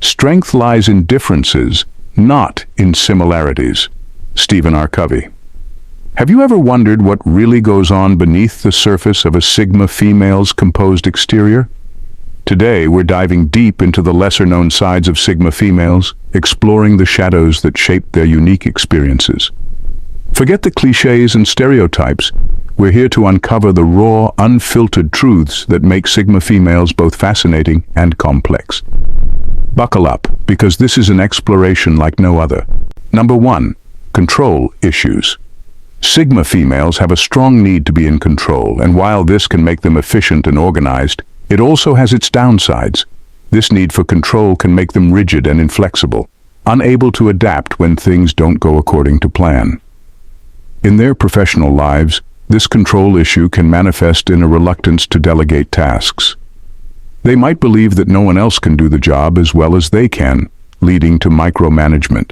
Strength lies in differences, not in similarities. Stephen R. Covey. Have you ever wondered what really goes on beneath the surface of a Sigma female's composed exterior? Today, we're diving deep into the lesser-known sides of Sigma females, exploring the shadows that shape their unique experiences. Forget the cliches and stereotypes. We're here to uncover the raw, unfiltered truths that make Sigma females both fascinating and complex. Buckle up, because this is an exploration like no other. Number 1. Control issues. Sigma females have a strong need to be in control, and while this can make them efficient and organized, it also has its downsides. This need for control can make them rigid and inflexible, unable to adapt when things don't go according to plan. In their professional lives, this control issue can manifest in a reluctance to delegate tasks. They might believe that no one else can do the job as well as they can, leading to micromanagement.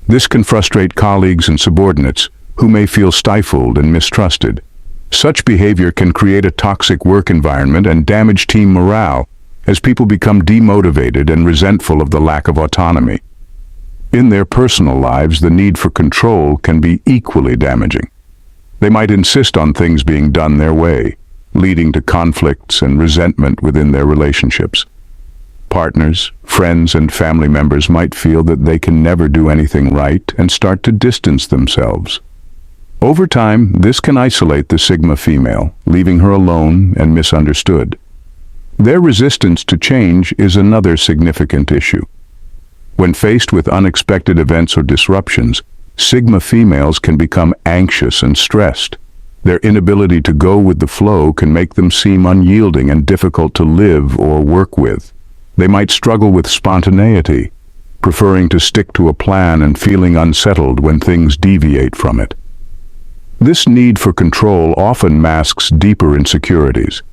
This can frustrate colleagues and subordinates, who may feel stifled and mistrusted. Such behavior can create a toxic work environment and damage team morale, as people become demotivated and resentful of the lack of autonomy. In their personal lives, the need for control can be equally damaging. They might insist on things being done their way, leading to conflicts and resentment within their relationships. Partners, friends, and family members might feel that they can never do anything right and start to distance themselves. Over time, this can isolate the Sigma female, leaving her alone and misunderstood. Their resistance to change is another significant issue. When faced with unexpected events or disruptions, Sigma females can become anxious and stressed. Their inability to go with the flow can make them seem unyielding and difficult to live or work with. They might struggle with spontaneity, preferring to stick to a plan and feeling unsettled when things deviate from it. This need for control often masks deeper insecurities.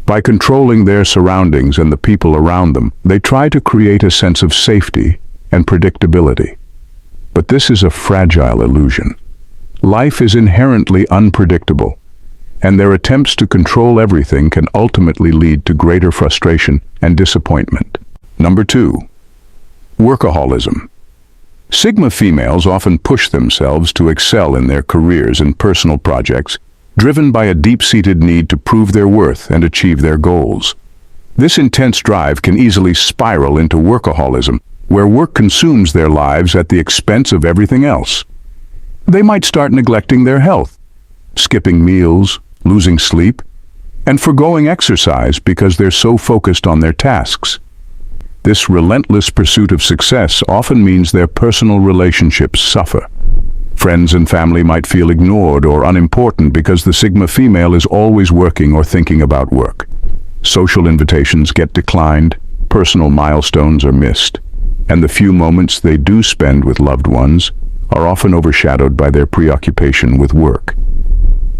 By controlling their surroundings and the people around them, they try to create a sense of safety and predictability. But this is a fragile illusion. Life is inherently unpredictable, and their attempts to control everything can ultimately lead to greater frustration and disappointment. Number 2. Workaholism. Sigma females often push themselves to excel in their careers and personal projects, driven by a deep-seated need to prove their worth and achieve their goals. This intense drive can easily spiral into workaholism, where work consumes their lives at the expense of everything else. They might start neglecting their health, skipping meals, losing sleep, and forgoing exercise because they're so focused on their tasks. This relentless pursuit of success often means their personal relationships suffer. Friends and family might feel ignored or unimportant because the Sigma female is always working or thinking about work. Social invitations get declined, personal milestones are missed, and the few moments they do spend with loved ones are often overshadowed by their preoccupation with work.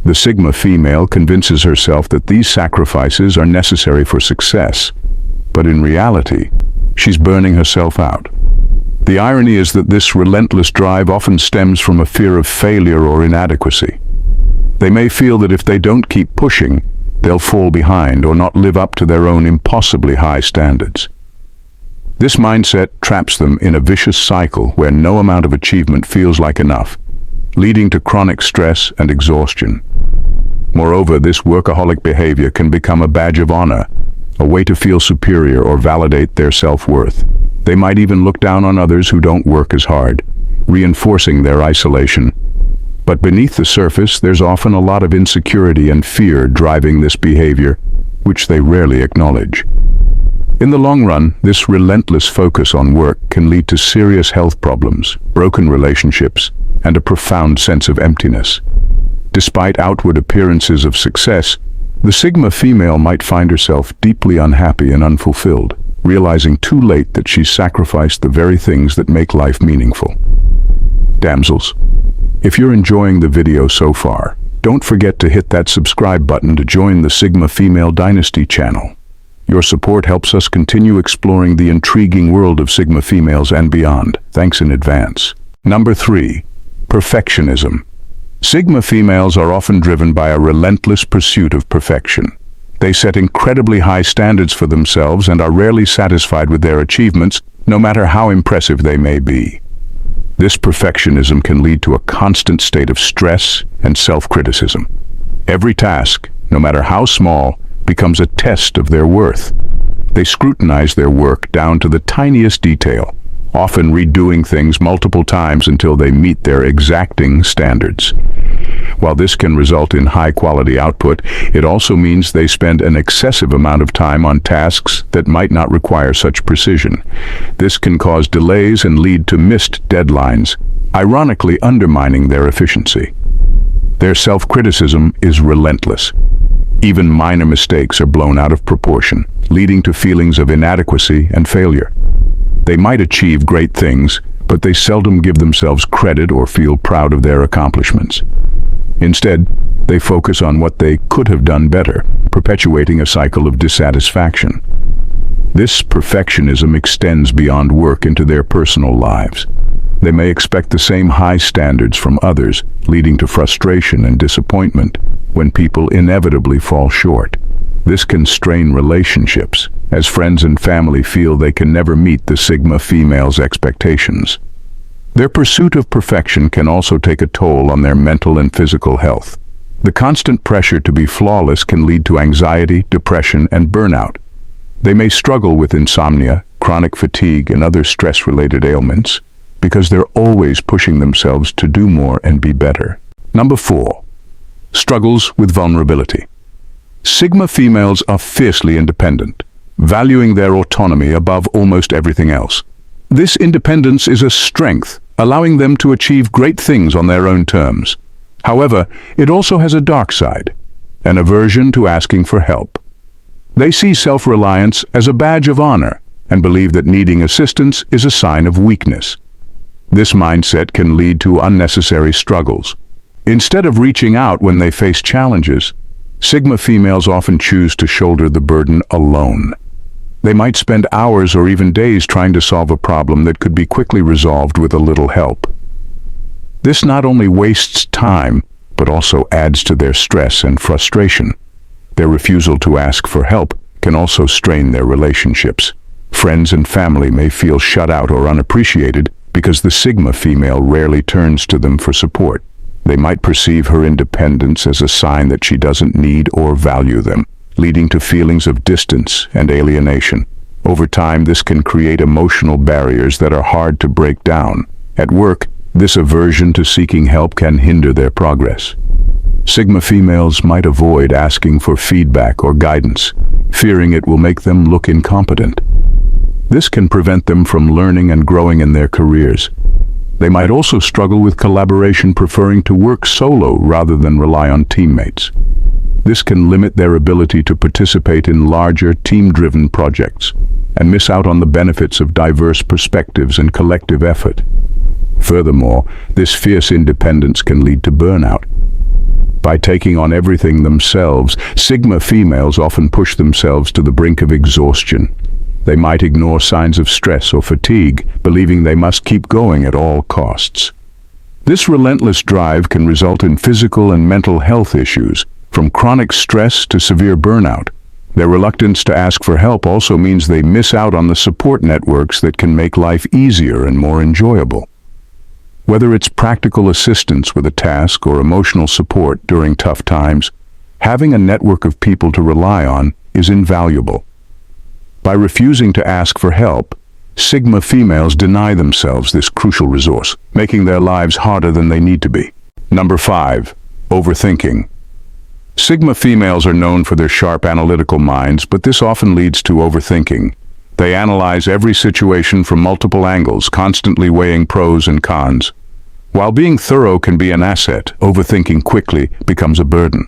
The Sigma female convinces herself that these sacrifices are necessary for success, but in reality, she's burning herself out. The irony is that this relentless drive often stems from a fear of failure or inadequacy. They may feel that if they don't keep pushing, they'll fall behind or not live up to their own impossibly high standards. This mindset traps them in a vicious cycle where no amount of achievement feels like enough, leading to chronic stress and exhaustion. Moreover, this workaholic behavior can become a badge of honor, a way to feel superior or validate their self-worth. They might even look down on others who don't work as hard, reinforcing their isolation. But beneath the surface, there's often a lot of insecurity and fear driving this behavior, which they rarely acknowledge. In the long run, this relentless focus on work can lead to serious health problems, broken relationships, and a profound sense of emptiness. Despite outward appearances of success, the Sigma female might find herself deeply unhappy and unfulfilled, realizing too late that she's sacrificed the very things that make life meaningful. Damsels, if you're enjoying the video so far, don't forget to hit that subscribe button to join the Sigma Female Dynasty channel. Your support helps us continue exploring the intriguing world of Sigma females and beyond. Thanks in advance. Number 3. Perfectionism. Sigma females are often driven by a relentless pursuit of perfection. They set incredibly high standards for themselves and are rarely satisfied with their achievements, no matter how impressive they may be. This perfectionism can lead to a constant state of stress and self-criticism. Every task, no matter how small, becomes a test of their worth. They scrutinize their work down to the tiniest detail, often redoing things multiple times until they meet their exacting standards. While this can result in high-quality output, it also means they spend an excessive amount of time on tasks that might not require such precision. This can cause delays and lead to missed deadlines, ironically undermining their efficiency. Their self-criticism is relentless. Even minor mistakes are blown out of proportion, leading to feelings of inadequacy and failure. They might achieve great things, but they seldom give themselves credit or feel proud of their accomplishments. Instead, they focus on what they could have done better, perpetuating a cycle of dissatisfaction. This perfectionism extends beyond work into their personal lives. They may expect the same high standards from others, leading to frustration and disappointment when people inevitably fall short. This can strain relationships, as friends and family feel they can never meet the Sigma female's expectations. Their pursuit of perfection can also take a toll on their mental and physical health. The constant pressure to be flawless can lead to anxiety, depression, and burnout. They may struggle with insomnia, chronic fatigue, and other stress-related ailments because they're always pushing themselves to do more and be better. Number 4. Struggles with vulnerability. Sigma females are fiercely independent, valuing their autonomy above almost everything else. This independence is a strength, allowing them to achieve great things on their own terms. However, it also has a dark side, an aversion to asking for help. They see self-reliance as a badge of honor and believe that needing assistance is a sign of weakness. This mindset can lead to unnecessary struggles. Instead of reaching out when they face challenges, Sigma females often choose to shoulder the burden alone. They might spend hours or even days trying to solve a problem that could be quickly resolved with a little help. This not only wastes time, but also adds to their stress and frustration. Their refusal to ask for help can also strain their relationships. Friends and family may feel shut out or unappreciated because the Sigma female rarely turns to them for support. They might perceive her independence as a sign that she doesn't need or value them, leading to feelings of distance and alienation. Over time, this can create emotional barriers that are hard to break down. At work, this aversion to seeking help can hinder their progress. Sigma females might avoid asking for feedback or guidance, fearing it will make them look incompetent. This can prevent them from learning and growing in their careers. They might also struggle with collaboration, preferring to work solo rather than rely on teammates. This can limit their ability to participate in larger, team-driven projects and miss out on the benefits of diverse perspectives and collective effort. Furthermore, this fierce independence can lead to burnout. By taking on everything themselves, Sigma females often push themselves to the brink of exhaustion. They might ignore signs of stress or fatigue, believing they must keep going at all costs. This relentless drive can result in physical and mental health issues, from chronic stress to severe burnout. Their reluctance to ask for help also means they miss out on the support networks that can make life easier and more enjoyable. Whether it's practical assistance with a task or emotional support during tough times, having a network of people to rely on is invaluable. By refusing to ask for help, Sigma females deny themselves this crucial resource, making their lives harder than they need to be. Number 5. Overthinking. Sigma females are known for their sharp analytical minds, but this often leads to overthinking. They analyze every situation from multiple angles, constantly weighing pros and cons. While being thorough can be an asset, overthinking quickly becomes a burden.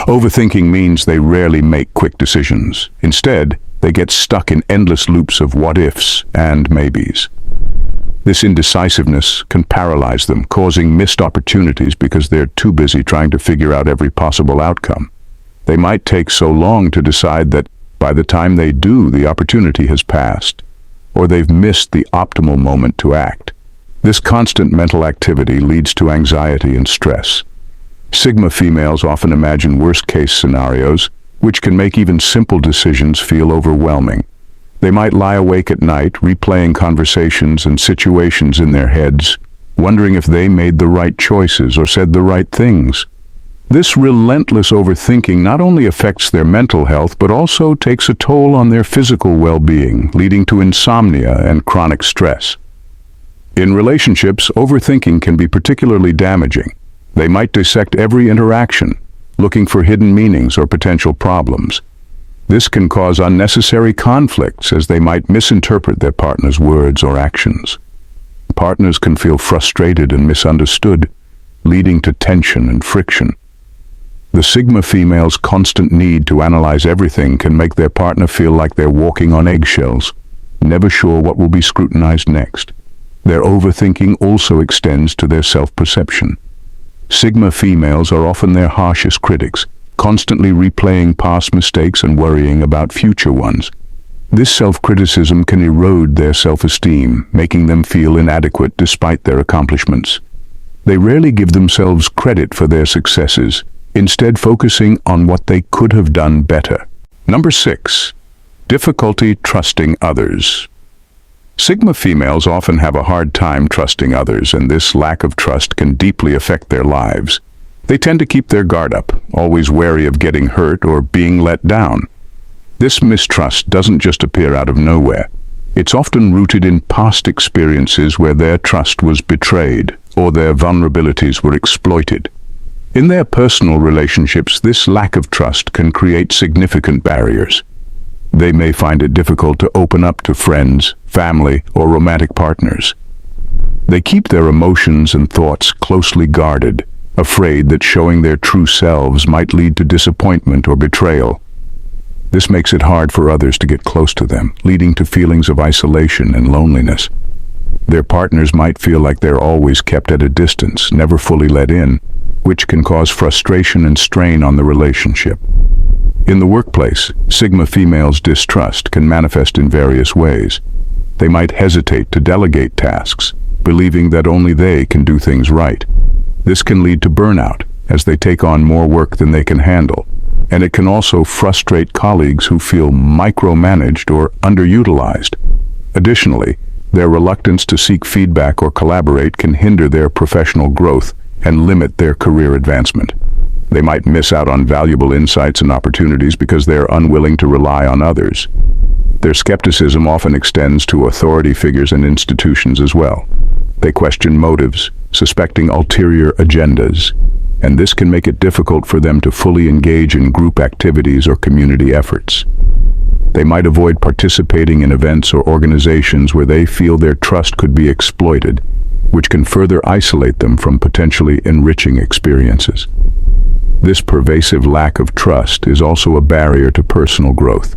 Overthinking means they rarely make quick decisions. Instead, they get stuck in endless loops of what-ifs and maybes. This indecisiveness can paralyze them, causing missed opportunities because they're too busy trying to figure out every possible outcome. They might take so long to decide that by the time they do, the opportunity has passed, or they've missed the optimal moment to act. This constant mental activity leads to anxiety and stress. Sigma females often imagine worst-case scenarios, which can make even simple decisions feel overwhelming. They might lie awake at night, replaying conversations and situations in their heads, wondering if they made the right choices or said the right things. This relentless overthinking not only affects their mental health, but also takes a toll on their physical well-being, leading to insomnia and chronic stress. In relationships, overthinking can be particularly damaging. They might dissect every interaction, looking for hidden meanings or potential problems. This can cause unnecessary conflicts, as they might misinterpret their partner's words or actions. Partners can feel frustrated and misunderstood, leading to tension and friction. The Sigma female's constant need to analyze everything can make their partner feel like they're walking on eggshells, never sure what will be scrutinized next. Their overthinking also extends to their self-perception. Sigma females are often their harshest critics, constantly replaying past mistakes and worrying about future ones. This self-criticism can erode their self-esteem, making them feel inadequate despite their accomplishments. They rarely give themselves credit for their successes, instead focusing on what they could have done better. Number 6. Difficulty trusting others. Sigma females often have a hard time trusting others, and this lack of trust can deeply affect their lives. They tend to keep their guard up, always wary of getting hurt or being let down. This mistrust doesn't just appear out of nowhere. It's often rooted in past experiences where their trust was betrayed or their vulnerabilities were exploited. In their personal relationships, this lack of trust can create significant barriers. They may find it difficult to open up to friends, family, or romantic partners. They keep their emotions and thoughts closely guarded, afraid that showing their true selves might lead to disappointment or betrayal. This makes it hard for others to get close to them, leading to feelings of isolation and loneliness. Their partners might feel like they're always kept at a distance, never fully let in, which can cause frustration and strain on the relationship. In the workplace, Sigma females' distrust can manifest in various ways. They might hesitate to delegate tasks, believing that only they can do things right. This can lead to burnout, as they take on more work than they can handle, and it can also frustrate colleagues who feel micromanaged or underutilized. Additionally, their reluctance to seek feedback or collaborate can hinder their professional growth and limit their career advancement. They might miss out on valuable insights and opportunities because they're unwilling to rely on others. Their skepticism often extends to authority figures and institutions as well. They question motives, suspecting ulterior agendas, and this can make it difficult for them to fully engage in group activities or community efforts. They might avoid participating in events or organizations where they feel their trust could be exploited, which can further isolate them from potentially enriching experiences. This pervasive lack of trust is also a barrier to personal growth.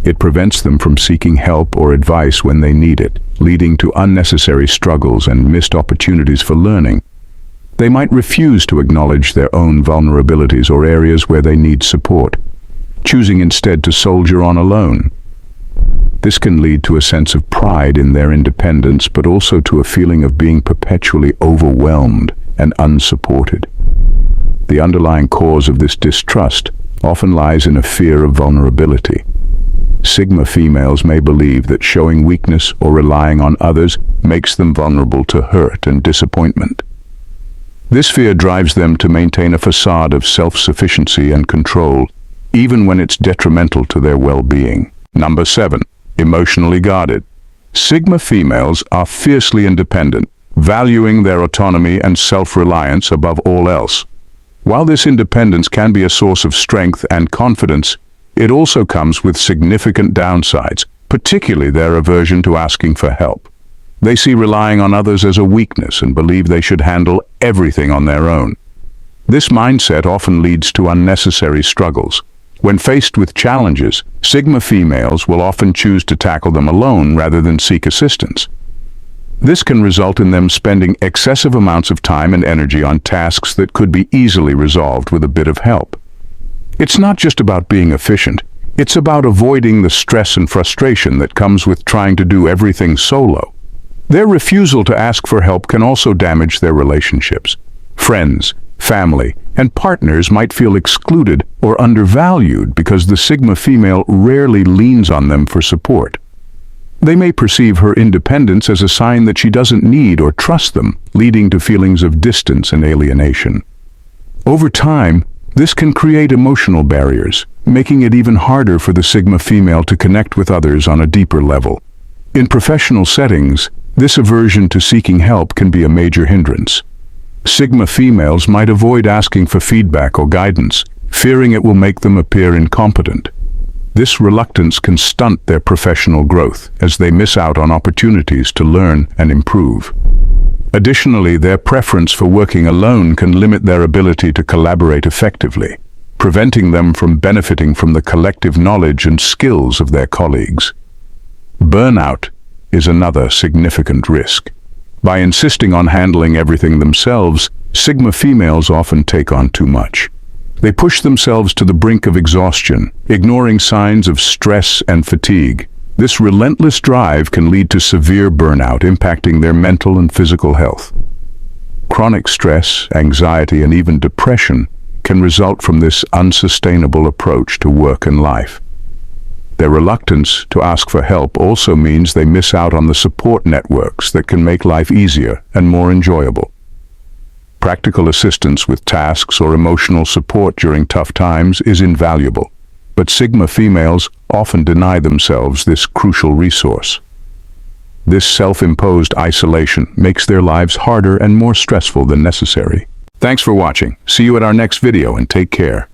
It prevents them from seeking help or advice when they need it, leading to unnecessary struggles and missed opportunities for learning. They might refuse to acknowledge their own vulnerabilities or areas where they need support, choosing instead to soldier on alone. This can lead to a sense of pride in their independence, but also to a feeling of being perpetually overwhelmed and unsupported. The underlying cause of this distrust often lies in a fear of vulnerability. Sigma females may believe that showing weakness or relying on others makes them vulnerable to hurt and disappointment. This fear drives them to maintain a facade of self-sufficiency and control, even when it's detrimental to their well-being. Number 7. Emotionally guarded. Sigma females are fiercely independent, valuing their autonomy and self-reliance above all else. While this independence can be a source of strength and confidence, it also comes with significant downsides, particularly their aversion to asking for help. They see relying on others as a weakness and believe they should handle everything on their own. This mindset often leads to unnecessary struggles. When faced with challenges, Sigma females will often choose to tackle them alone rather than seek assistance. This can result in them spending excessive amounts of time and energy on tasks that could be easily resolved with a bit of help. It's not just about being efficient, it's about avoiding the stress and frustration that comes with trying to do everything solo. Their refusal to ask for help can also damage their relationships. Friends, family, and partners might feel excluded or undervalued because the Sigma female rarely leans on them for support. They may perceive her independence as a sign that she doesn't need or trust them, leading to feelings of distance and alienation. Over time, this can create emotional barriers, making it even harder for the Sigma female to connect with others on a deeper level. In professional settings, this aversion to seeking help can be a major hindrance. Sigma females might avoid asking for feedback or guidance, fearing it will make them appear incompetent. This reluctance can stunt their professional growth, as they miss out on opportunities to learn and improve. Additionally, their preference for working alone can limit their ability to collaborate effectively, preventing them from benefiting from the collective knowledge and skills of their colleagues. Burnout is another significant risk. By insisting on handling everything themselves, Sigma females often take on too much. They push themselves to the brink of exhaustion, ignoring signs of stress and fatigue. This relentless drive can lead to severe burnout, impacting their mental and physical health. Chronic stress, anxiety, and even depression can result from this unsustainable approach to work and life. Their reluctance to ask for help also means they miss out on the support networks that can make life easier and more enjoyable. Practical assistance with tasks or emotional support during tough times is invaluable, but Sigma females often deny themselves this crucial resource. This self-imposed isolation makes their lives harder and more stressful than necessary. Thanks for watching. See you at our next video and take care.